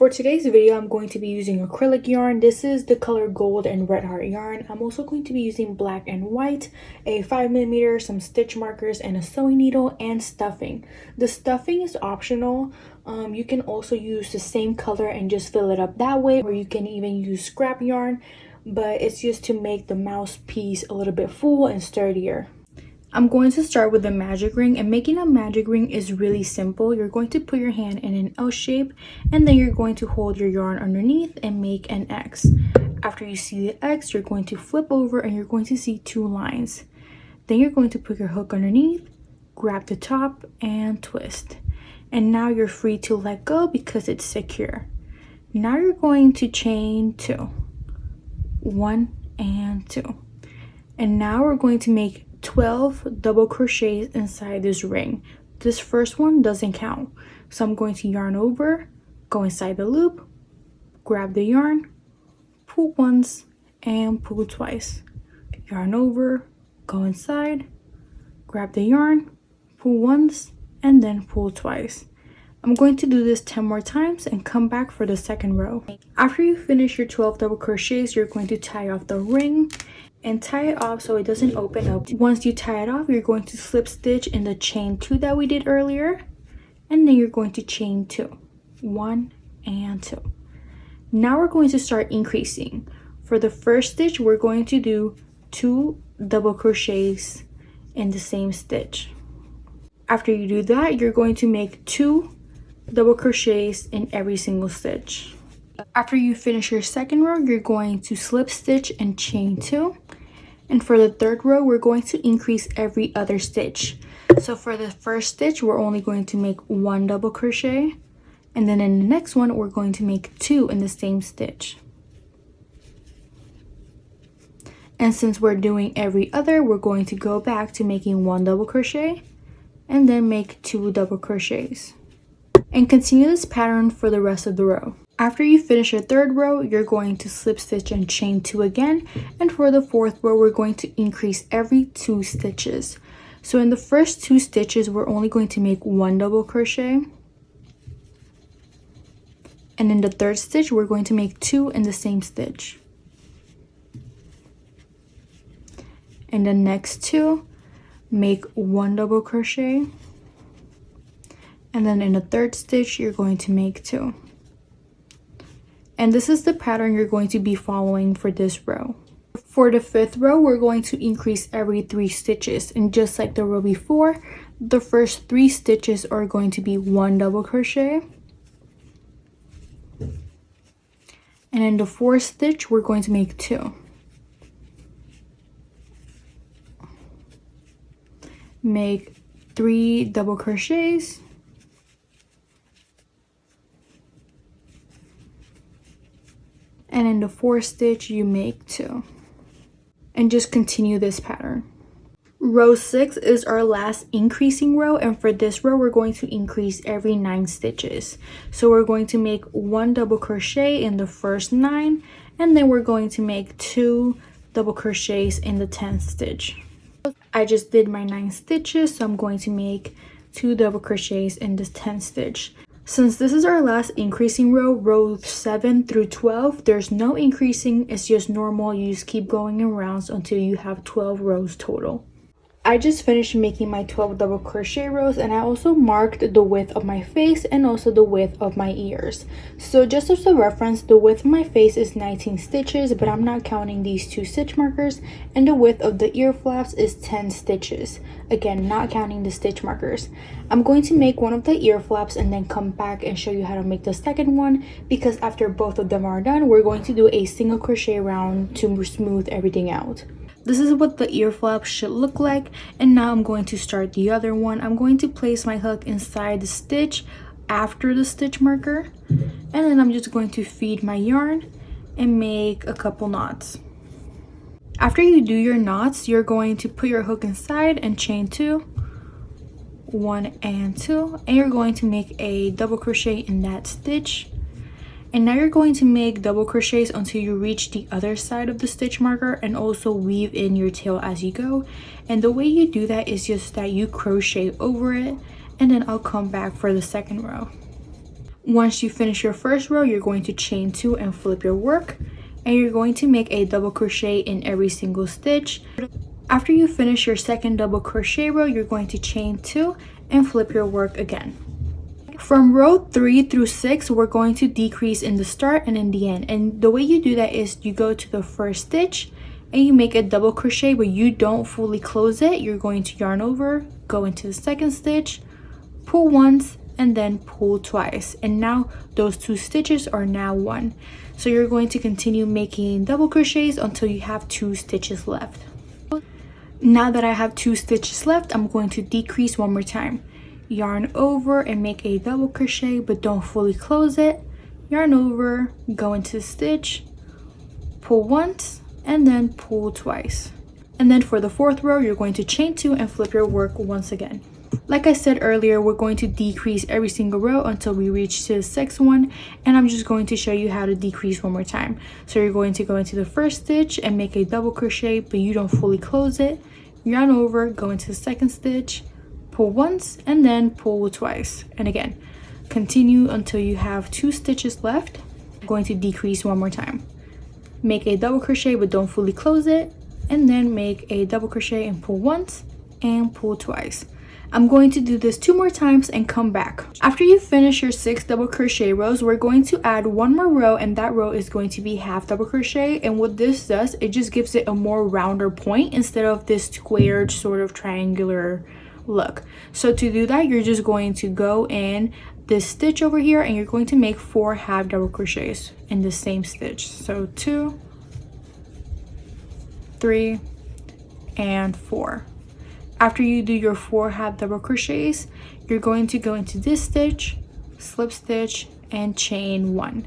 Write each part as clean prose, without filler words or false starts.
For today's video, I'm going to be using acrylic yarn. This is the color gold and red heart yarn. I'm also going to be using black and white, a 5mm, some stitch markers, and a sewing needle and stuffing. The stuffing is optional. You can also use the same color and just fill it up that way, or you can even use scrap yarn, but it's just to make the mouthpiece a little bit full and sturdier. I'm going to start with the magic ring, and making a magic ring is really simple. You're going to put your hand in an L shape, and then you're going to hold your yarn underneath and make an X. After you see the X, you're going to flip over and you're going to see two lines. Then you're going to put your hook underneath, grab the top, and twist. And now you're free to let go because it's secure. Now you're going to chain 2. 1 and 2. And now we're going to make 12 double crochets inside this ring. This first one doesn't count, so I'm going to yarn over, go inside the loop, grab the yarn, pull once and pull twice, yarn over, go inside, grab the yarn, pull once and then pull twice. I'm going to do this 10 more times and come back for the second row. After you finish your 12 double crochets, you're going to tie off the ring and tie it off so it doesn't open up. Once you tie it off, you're going to slip stitch in the chain 2 that we did earlier, and then you're going to chain 2. 1 and 2. Now we're going to start increasing. For the first stitch, we're going to do 2 double crochets in the same stitch. After you do that, you're going to make 2 double crochets in every single stitch. After you finish your second row, you're going to slip stitch and chain 2. And for the third row, we're going to increase every other stitch. So for the first stitch, we're only going to make 1 double crochet. And then in the next one, we're going to make 2 in the same stitch. And since we're doing every other, we're going to go back to making 1 double crochet and then make 2 double crochets. And continue this pattern for the rest of the row. After you finish your third row, you're going to slip stitch and chain 2 again. And for the fourth row, we're going to increase every 2 stitches. So in the first 2 stitches, we're only going to make 1 double crochet. And in the third stitch, we're going to make 2 in the same stitch. In the next 2, make 1 double crochet. And then in the third stitch, you're going to make 2. And this is the pattern you're going to be following for this row. For the fifth row, we're going to increase every 3 stitches. And just like the row before, the first 3 stitches are going to be 1 double crochet. And in the fourth stitch, we're going to make 2. Make 3 double crochets. And in the fourth stitch, you make 2. And just continue this pattern. Row 6 is our last increasing row, and for this row, we're going to increase every 9 stitches. So we're going to make 1 double crochet in the first 9, and then we're going to make 2 double crochets in the 10th stitch. I just did my 9 stitches, so I'm going to make 2 double crochets in the 10th stitch. Since this is our last increasing row, row 7 through 12, there's no increasing, it's just normal. You just keep going in rounds until you have 12 rows total. I just finished making my 12 double crochet rows, and I also marked the width of my face and also the width of my ears. So just as a reference, the width of my face is 19 stitches, but I'm not counting these 2 stitch markers, and the width of the ear flaps is 10 stitches. Again, not counting the stitch markers. I'm going to make one of the ear flaps and then come back and show you how to make the second one, because after both of them are done, we're going to do a single crochet round to smooth everything out. This is what the ear flap should look like, and now I'm going to start the other one. I'm going to place my hook inside the stitch after the stitch marker, and then I'm just going to feed my yarn and make a couple knots. After you do your knots, you're going to put your hook inside and chain 2, 1 and 2, and you're going to make a double crochet in that stitch. And now you're going to make double crochets until you reach the other side of the stitch marker, and also weave in your tail as you go. And the way you do that is just that you crochet over it, and then I'll come back for the second row. Once you finish your first row, you're going to chain 2 and flip your work, and you're going to make a double crochet in every single stitch. After you finish your second double crochet row, you're going to chain 2 and flip your work again. From row 3 through 6, we're going to decrease in the start and in the end. And the way you do that is you go to the first stitch and you make a double crochet, but you don't fully close it. You're going to yarn over, go into the second stitch, pull once, and then pull twice. And now those 2 stitches are now 1. So you're going to continue making double crochets until you have 2 stitches left. Now that I have 2 stitches left, I'm going to decrease one more time. Yarn over and make a double crochet, but don't fully close it. Yarn over, go into the stitch, pull once, and then pull twice. And then for the 4th row, you're going to chain 2 and flip your work once again. Like I said earlier, we're going to decrease every single row until we reach to the 6th one, and I'm just going to show you how to decrease one more time. So you're going to go into the first stitch and make a double crochet, but you don't fully close it. Yarn over, go into the second stitch, pull once, and then pull twice. And again, continue until you have 2 stitches left. I'm going to decrease one more time. Make a double crochet, but don't fully close it, and then make a double crochet and pull once and pull twice. I'm going to do this 2 more times and come back. After you finish your 6 double crochet rows, we're going to add 1 more row, and that row is going to be half double crochet. And what this does, it just gives it a more rounder point instead of this squared sort of triangular look. So to do that, you're just going to go in this stitch over here and you're going to make 4 half double crochets in the same stitch. So 2, 3, and 4. After you do your 4 half double crochets, you're going to go into this stitch, slip stitch, and chain 1.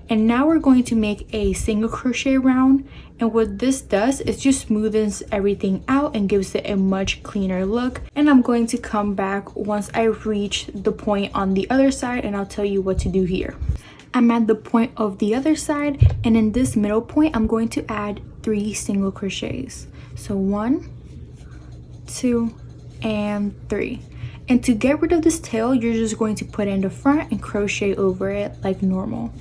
And now we're going to make a single crochet round, and what this does is just smoothens everything out and gives it a much cleaner look. And I'm going to come back once I reach the point on the other side, and I'll tell you what to do here. I'm at the point of the other side, and in this middle point I'm going to add 3 single crochets. So 1, 2, and 3. And to get rid of this tail, you're just going to put it in the front and crochet over it like normal.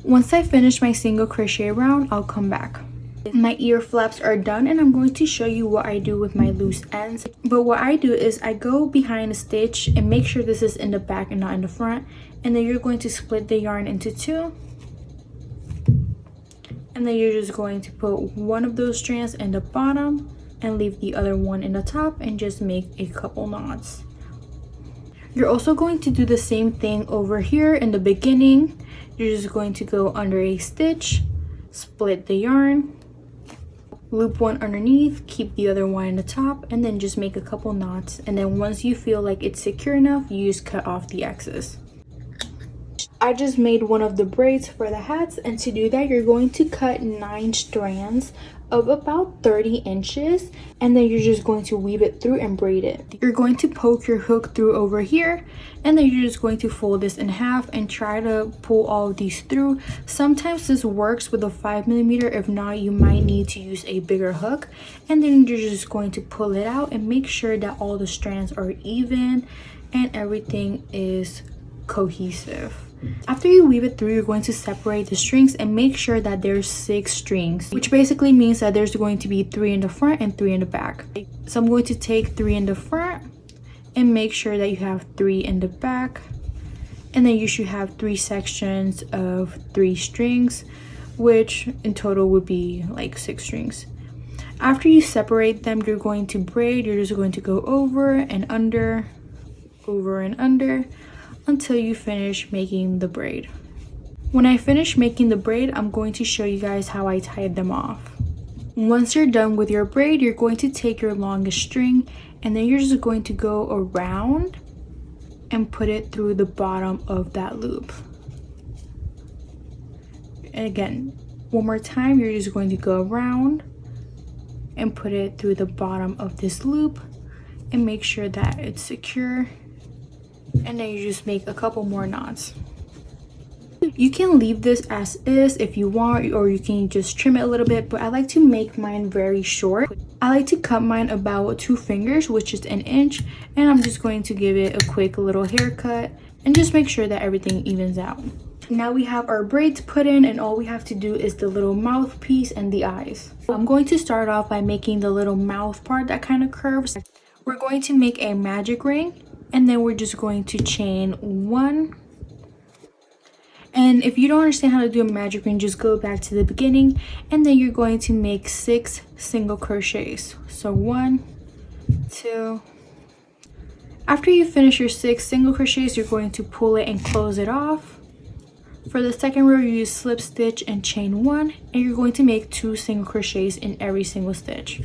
Once I finish my single crochet round, I'll come back. My ear flaps are done, and I'm going to show you what I do with my loose ends. But what I do is I go behind a stitch and make sure this is in the back and not in the front, and then you're going to split the yarn into 2, and then you're just going to put one of those strands in the bottom and leave the other one in the top and just make a couple knots. You're also going to do the same thing over here in the beginning. You're just going to go under a stitch, split the yarn, loop one underneath, keep the other one in the top, and then just make a couple knots. And then once you feel like it's secure enough, you just cut off the excess. I just made one of the braids for the hats, and to do that you're going to cut 9 strands of about 30 inches, and then you're just going to weave it through and braid it. You're going to poke your hook through over here, and then you're just going to fold this in half and try to pull all of these through. Sometimes this works with a 5mm, if not you might need to use a bigger hook. And then you're just going to pull it out and make sure that all the strands are even and everything is cohesive. After you weave it through, you're going to separate the strings and make sure that there's 6 strings, which basically means that there's going to be 3 in the front and 3 in the back. So I'm going to take 3 in the front and make sure that you have 3 in the back, and then you should have 3 sections of 3 strings, which in total would be like 6 strings. After you separate them, you're going to braid. You're just going to go over and under, over and under, until you finish making the braid. When I finish making the braid, I'm going to show you guys how I tied them off. Once you're done with your braid, you're going to take your longest string, and then you're just going to go around and put it through the bottom of that loop. And again, one more time, you're just going to go around and put it through the bottom of this loop and make sure that it's secure. And then you just make a couple more knots. You can leave this as is if you want, or you can just trim it a little bit, but I like to make mine very short. I like to cut mine about 2 fingers, which is 1 inch, and I'm just going to give it a quick little haircut and just make sure that everything evens out. Now we have our braids put in, and all we have to do is the little mouthpiece and the eyes. I'm going to start off by making the little mouth part that kind of curves. We're going to make a magic ring, and then we're just going to chain 1. And if you don't understand how to do a magic ring, just go back to the beginning, and then you're going to make 6 single crochets. So 1, 2. After you finish your 6 single crochets, you're going to pull it and close it off. For the second row, you use slip stitch and chain 1, and you're going to make 2 single crochets in every single stitch.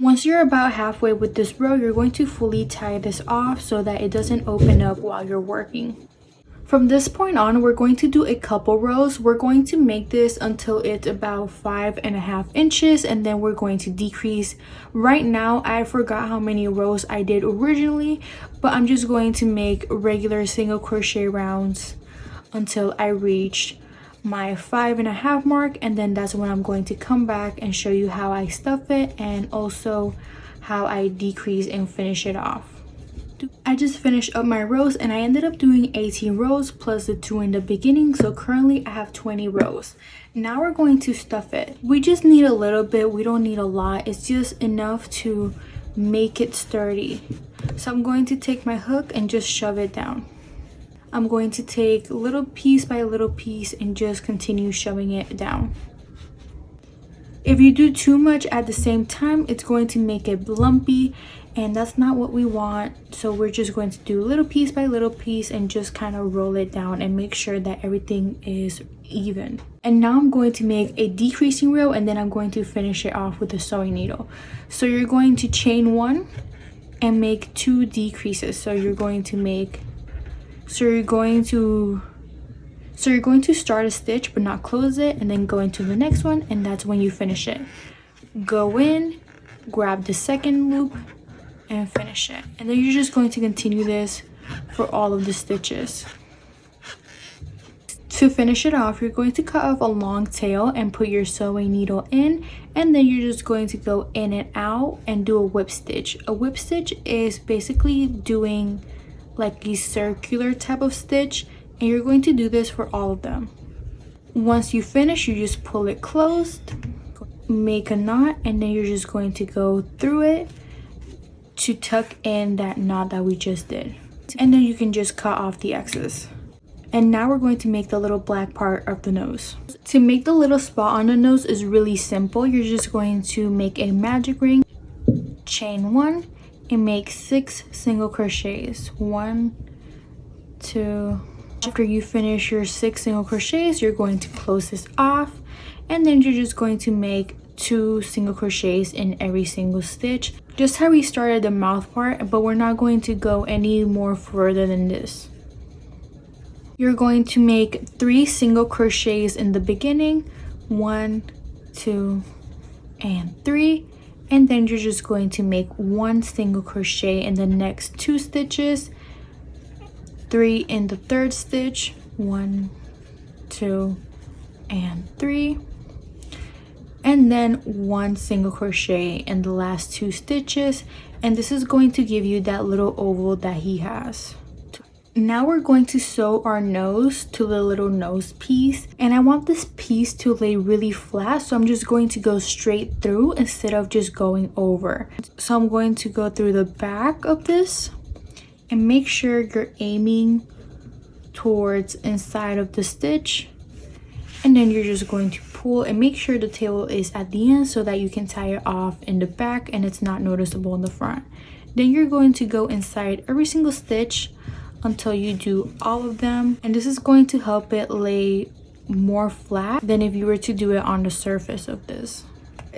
Once you're about halfway with this row, you're going to fully tie this off so that it doesn't open up while you're working. From this point on, we're going to do a couple rows. We're going to make this until it's about 5.5 inches, and then we're going to decrease. Right now, I forgot how many rows I did originally, but I'm just going to make regular single crochet rounds until I reach my 5.5 mark, and then that's when I'm going to come back and show you how I stuff it and also how I decrease and finish it off. I just finished up my rows, and I ended up doing 18 rows plus the 2 in the beginning, so currently I have 20 rows. Now we're going to stuff it. We just need a little bit, we don't need a lot. It's just enough to make it sturdy. So I'm going to take my hook and just shove it down. I'm going to take little piece by little piece and just continue shoving it down. If you do too much at the same time, it's going to make it lumpy, and that's not what we want. So we're just going to do little piece by little piece and just kind of roll it down and make sure that everything is even. And now I'm going to make a decreasing row, and then I'm going to finish it off with a sewing needle. So you're going to chain 1 and make 2 decreases. So you're going to start a stitch but not close it, and then go into the next one, and that's when you finish it. Go in, grab the second loop, and finish it. And then you're just going to continue this for all of the stitches. To finish it off, you're going to cut off a long tail and put your sewing needle in, and then you're just going to go in and out and do a whip stitch. A whip stitch is basically doing like a circular type of stitch, and you're going to do this for all of them. Once you finish, you just pull it closed, make a knot, and then you're just going to go through it to tuck in that knot that we just did. And then you can just cut off the excess. And now we're going to make the little black part of the nose. To make the little spot on the nose is really simple. You're just going to make a magic ring, chain 1, and make 6 single crochets. 1, 2. After you finish your 6 single crochets, you're going to close this off, and then you're just going to make 2 single crochets in every single stitch, just how we started the mouth part, but we're not going to go any more further than this. You're going to make 3 single crochets in the beginning, 1, 2, and 3, and then you're just going to make 1 single crochet in the next 2 stitches, 3 in the 3rd stitch, 1, 2, and 3, and then 1 single crochet in the last 2 stitches, and this is going to give you that little oval that he has. Now we're going to sew our nose to the little nose piece, and I want this piece to lay really flat, so I'm just going to go straight through instead of just going over. So I'm going to go through the back of this, and make sure you're aiming towards inside of the stitch, and then you're just going to pull and make sure the tail is at the end so that you can tie it off in the back and it's not noticeable in the front. Then you're going to go inside every single stitch until you do all of them, and this is going to help it lay more flat than if you were to do it on the surface of this.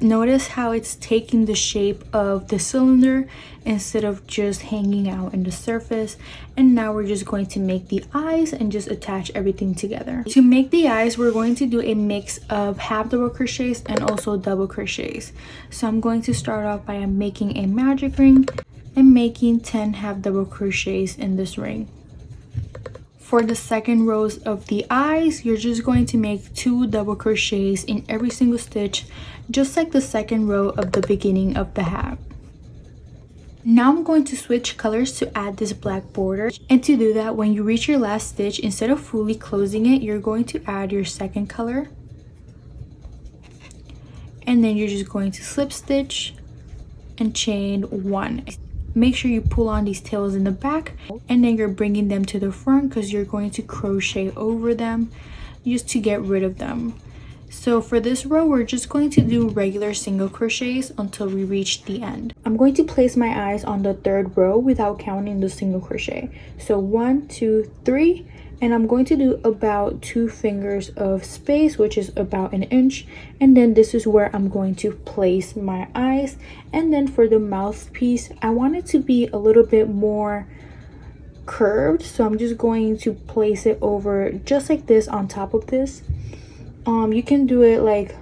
Notice how it's taking the shape of the cylinder instead of just hanging out in the surface. And now we're just going to make the eyes and just attach everything together. To make the eyes, we're going to do a mix of half double crochets and also double crochets. So I'm going to start off by making a magic ring and making 10 half double crochets in this ring. For the second rows of the eyes, you're just going to make 2 double crochets in every single stitch, just like the second row of the beginning of the hat. Now I'm going to switch colors to add this black border, and to do that, when you reach your last stitch, instead of fully closing it, you're going to add your second color, and then you're just going to slip stitch and chain 1. Make sure you pull on these tails in the back, and then you're bringing them to the front because you're going to crochet over them just to get rid of them. So for this row, we're just going to do regular single crochets until we reach the end. I'm going to place my eyes on the third row without counting the single crochet. So 1, 2, 3, and I'm going to do about 2 fingers of space, which is about an inch, and then this is where I'm going to place my eyes. And then for the mouthpiece, I want it to be a little bit more curved, so I'm just going to place it over just like this on top of this. You can do it like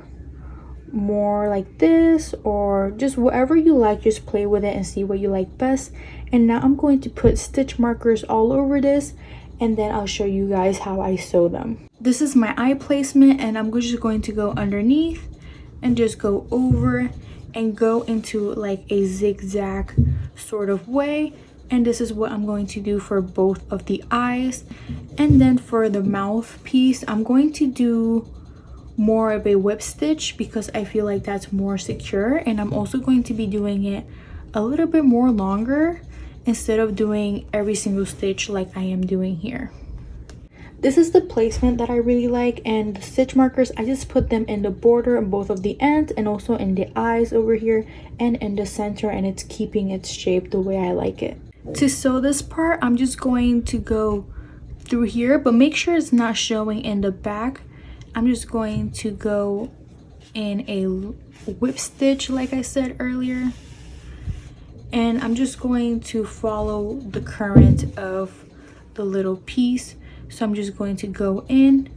more like this, or just whatever you like, just play with it and see what you like best. And now I'm going to put stitch markers all over this, and then I'll show you guys how I sew them. This is my eye placement, and I'm just going to go underneath and just go over and go into like a zigzag sort of way. And this is what I'm going to do for both of the eyes. And then for the mouthpiece, I'm going to do more of a whip stitch because I feel like that's more secure, and I'm also going to be doing it a little bit more longer instead of doing every single stitch like I am doing here. This is the placement that I really like, and the stitch markers, I just put them in the border on both of the ends and also in the eyes over here and in the center, and it's keeping its shape the way I like it. To sew this part, I'm just going to go through here, but make sure it's not showing in the back. I'm just going to go in a whip stitch like I said earlier, and I'm just going to follow the current of the little piece. So I'm just going to go in,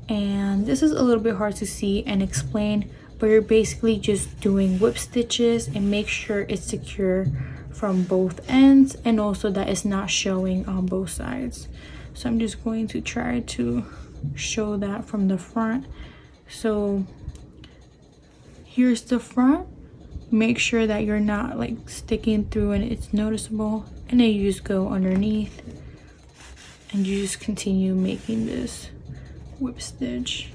and this is a little bit hard to see and explain, but you're basically just doing whip stitches and make sure it's secure from both ends and also that it's not showing on both sides. So I'm just going to try to show that from the front. So here's the front. Make sure that you're not like sticking through and it's noticeable, and then you just go underneath and you just continue making this whip stitch.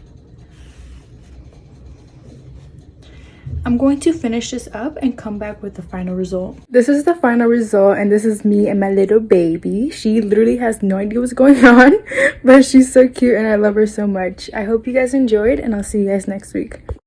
I'm going to finish this up and come back with the final result. This is the final result, and this is me and my little baby. She literally has no idea what's going on, but she's so cute and I love her so much. I hope you guys enjoyed, and I'll see you guys next week.